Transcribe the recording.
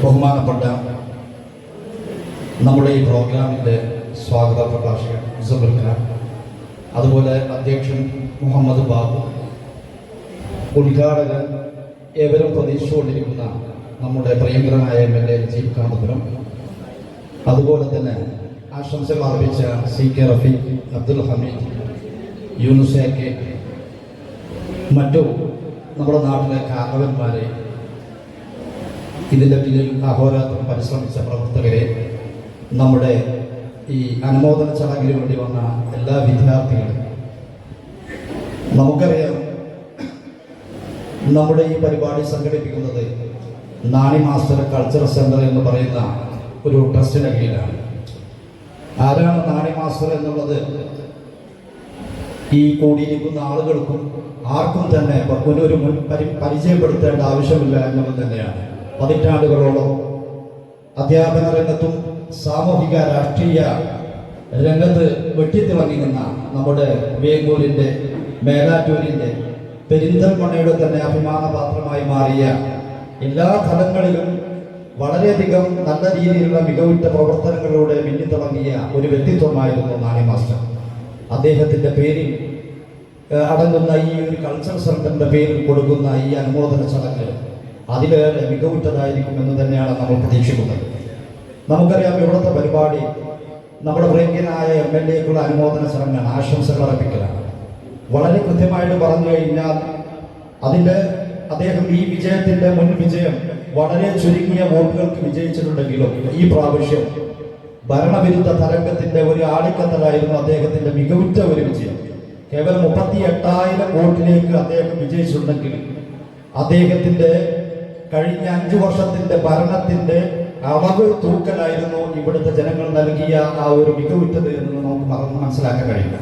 ബഹുമാനപ്പെട്ട നമ്മുടെ ഈ പ്രോഗ്രാമിൻ്റെ സ്വാഗത പ്രഭാഷകൻ സുബർ ഖാൻ, അതുപോലെ അധ്യക്ഷൻ മുഹമ്മദ് ബാബു, ഉദ്ഘാടകൻ, ഏവരും പ്രതീക്ഷിച്ചുകൊണ്ടിരിക്കുന്ന നമ്മുടെ പ്രിയങ്കരനായ MLA രജീബ് കാന്തപുരം, അതുപോലെ തന്നെ ആശംസകൾ അർപ്പിച്ച CK റഫീഖ്, അബ്ദുൽ ഹമീദ്, യൂനുസ് AK, മറ്റു നമ്മുടെ നാട്ടിലെ കാരണവന്മാരെ, ഇതിൻ്റെ പിന്നിൽ അഹോരാത്രം പരിശ്രമിച്ച പ്രവർത്തകരെ, നമ്മുടെ ഈ അനുമോദന ചടങ്ങിന് വേണ്ടി വന്ന എല്ലാ വിദ്യാർത്ഥികളും. നമുക്കറിയാം, നമ്മുടെ ഈ പരിപാടി സംഘടിപ്പിക്കുന്നത് നാണി മാസ്റ്റർ കൾച്ചറൽ സെന്റർ എന്ന് പറയുന്ന ഒരു ട്രസ്റ്റിന് കീഴിലാണ്. ആരാണ് നാണി മാസ്റ്റർ എന്നുള്ളത് ഈ കൂടിയിരിക്കുന്ന ആളുകൾക്കും ആർക്കും തന്നെ ഒരു പരിചയപ്പെടുത്തേണ്ട ആവശ്യമില്ല എന്നുള്ളത് തന്നെയാണ്. പതിറ്റാണ്ടുകളോളം അധ്യാപന രംഗത്തും സാമൂഹിക രാഷ്ട്രീയ രംഗത്ത് വെട്ടിത്തിളങ്ങി നിന്ന നമ്മുടെ വേങ്ങൂരിൻ്റെ, മേലാറ്റൂരിൻ്റെ, പെരിന്തൽമണ്ണയുടെ തന്നെ അഭിമാനപാത്രമായി മാറിയ എല്ലാ തലങ്ങളിലും വളരെയധികം നല്ല രീതിയിലുള്ള മികവുറ്റ പ്രവർത്തനങ്ങളിലൂടെ മിന്നിത്തിളങ്ങിയ ഒരു വ്യക്തിത്വമായിരുന്നു നാണി മാസ്റ്റർ. അദ്ദേഹത്തിൻ്റെ പേരിൽ അടങ്ങുന്ന ഈ ഒരു കൾച്ചറൽ സെന്ററിൻ്റെ പേരിൽ കൊടുക്കുന്ന ഈ അനുമോദന ചടങ്ങ് അതിലേറെ മികവുറ്റതായിരിക്കുമെന്ന് തന്നെയാണ് നമ്മൾ പ്രതീക്ഷിക്കുന്നത്. നമുക്കറിയാം, ഇവിടുത്തെ പരിപാടി നമ്മുടെ പ്രിയങ്കനായ MLAക്കുള്ള അനുമോദന ചടങ്ങാണ്, ആശംസകൾ അർപ്പിക്കലാണ്. വളരെ കൃത്യമായിട്ട് പറഞ്ഞു കഴിഞ്ഞാൽ അദ്ദേഹം ഈ വിജയത്തിൻ്റെ മുൻ വിജയം വളരെ ചുരുങ്ങിയ വോട്ടുകൾക്ക് വിജയിച്ചിട്ടുണ്ടെങ്കിലും ഈ പ്രാവശ്യം ഭരണവിരുദ്ധ തരംഗത്തിന്റെ ഒരു ആളിക്കത്തലായിരുന്നു അദ്ദേഹത്തിന്റെ മികവുറ്റ ഒരു വിജയം. കേവലം 38,000 വോട്ടിലേക്ക് അദ്ദേഹം വിജയിച്ചിട്ടുണ്ടെങ്കിൽ അദ്ദേഹത്തിന്റെ കഴിഞ്ഞ 5 വർഷത്തിന്റെ ഭരണത്തിന്റെ അളവ് തൂക്കലായിരുന്നു ഇവിടുത്തെ ജനങ്ങൾ നൽകിയ ആ ഒരു മികവുറ്റത് എന്ന് നമുക്ക് മനസ്സിലാക്കാൻ കഴിയും.